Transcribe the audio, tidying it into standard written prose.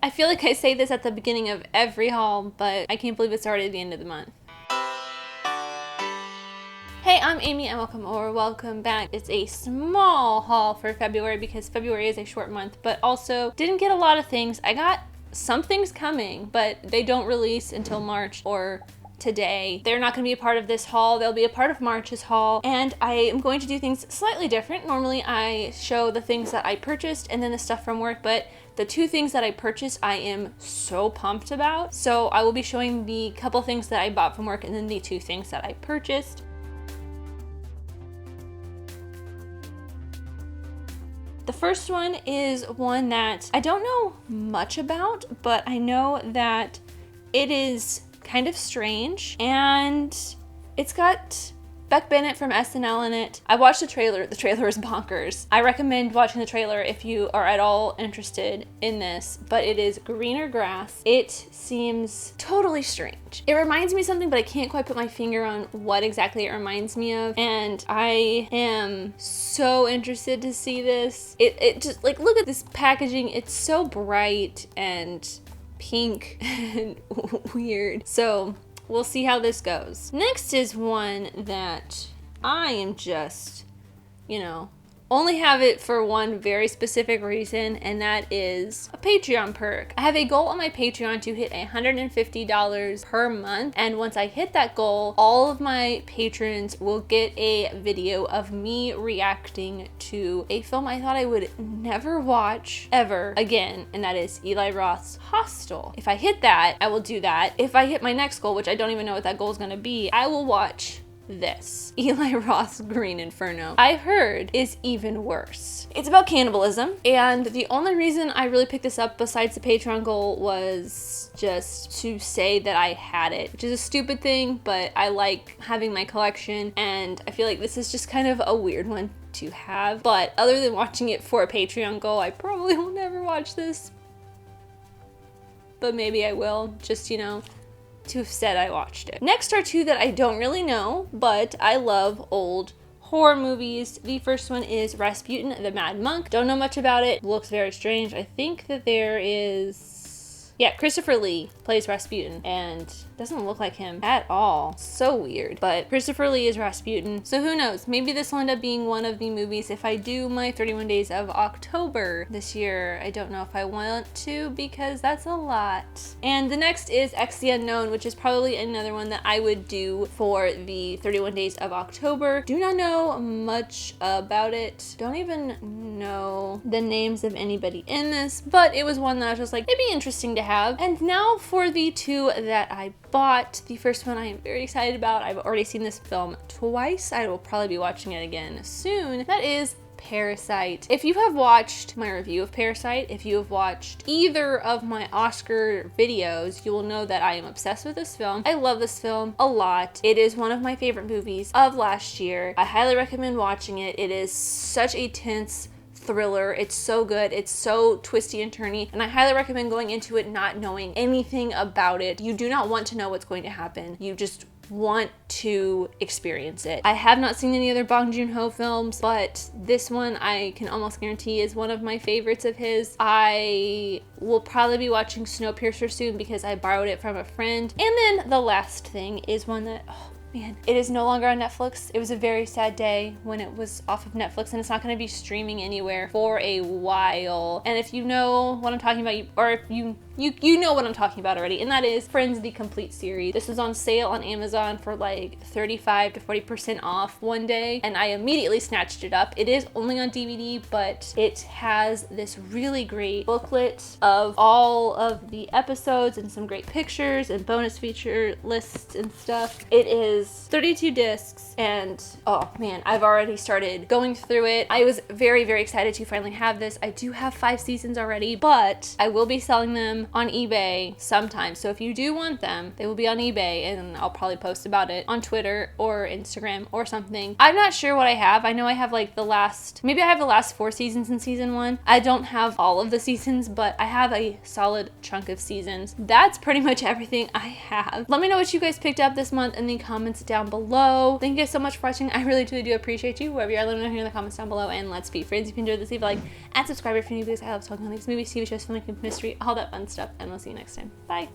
I feel like I say this at the beginning of every haul, but I can't believe it's already the end of the month. Hey, I'm Amy and welcome back. It's a small haul for February because February is a short month, but also didn't get a lot of things. I got some things coming, but they don't release until March or today. They're not going to be a part of this haul. They'll be a part of March's haul, and I am going to do things slightly different. Normally I show the things that I purchased and then the stuff from work, but the two things that I purchased I am so pumped about. So I will be showing the couple things that I bought from work and then the two things that I purchased. The first one is one that I don't know much about, but I know that it is kind of strange, and it's got Beck Bennett from SNL in it. I watched the trailer. The trailer is bonkers. I recommend watching the trailer if you are at all interested in this, but it is greener grass. It seems totally strange. It reminds me of something, but I can't quite put my finger on what exactly it reminds me of, and I am so interested to see this. It just, like, look at this packaging. It's so bright and pink and weird. So we'll see how this goes. Next is one that I am just, only have it for one very specific reason, and that is a Patreon perk. I have a goal on my Patreon to hit $150 per month, and once I hit that goal, all of my patrons will get a video of me reacting to a film I thought I would never watch ever again, and that is Eli Roth's Hostel. If I hit that, I will do that. If I hit my next goal, which I don't even know what that goal is going to be, I will watch this, Eli Roth's Green Inferno. I've heard is even worse. It's about cannibalism, and the only reason I really picked this up besides the Patreon goal was just to say that I had it, which is a stupid thing, but I like having my collection, and I feel like this is just kind of a weird one to have. But other than watching it for a Patreon goal, I probably will never watch this, but maybe I will, just, to have said I watched it. Next are two that I don't really know, but I love old horror movies. The first one is Rasputin the Mad Monk. Don't know much about it. Looks very strange. I think that there is... yeah, Christopher Lee plays Rasputin and doesn't look like him at all. So weird. But Christopher Lee is Rasputin, so who knows? Maybe this will end up being one of the movies if I do my 31 Days of October this year. I don't know if I want to because that's a lot. And the next is X the Unknown, which is probably another one that I would do for the 31 Days of October. Do not know much about it. Don't even know the names of anybody in this, but it was one that I was just like, it'd be interesting to have. And now for the two that I bought. The first one I am very excited about. I've already seen this film twice. I will probably be watching it again soon. That is Parasite. If you have watched my review of Parasite, if you have watched either of my Oscar videos, you will know that I am obsessed with this film. I love this film a lot. It is one of my favorite movies of last year. I highly recommend watching it. It is such a tense thriller. It's so good. It's so twisty and turny, and I highly recommend going into it not knowing anything about it. You do not want to know what's going to happen. You just want to experience it. I have not seen any other Bong Joon-ho films, but this one I can almost guarantee is one of my favorites of his. I will probably be watching Snowpiercer soon because I borrowed it from a friend. And then the last thing is one that, man, it is no longer on Netflix. It was a very sad day when it was off of Netflix, and it's not going to be streaming anywhere for a while. And if you know what I'm talking about, or if you know what I'm talking about already, and that is Friends the Complete Series. This was on sale on Amazon for like 35 to 40% off one day, and I immediately snatched it up. It is only on DVD, but it has this really great booklet of all of the episodes and some great pictures and bonus feature lists and stuff. It is 32 discs, and oh man, I've already started going through it. I was very, very excited to finally have this. I do have 5 seasons already, but I will be selling them on eBay sometime. So if you do want them, they will be on eBay, and I'll probably post about it on Twitter or Instagram or something. I'm not sure what I have. I know I have like maybe I have the last 4 seasons in season 1. I don't have all of the seasons, but I have a solid chunk of seasons. That's pretty much everything I have. Let me know what you guys picked up this month in the comments down below. Thank you guys so much for watching. I really truly do appreciate you. Wherever you are, let me know here in the comments down below, and let's be friends. If you enjoyed this, leave a like and subscribe if you're new, because I love talking on these movies, TV shows, filmmaking, mystery, all that fun stuff. stuff, and we'll see you next time. Bye.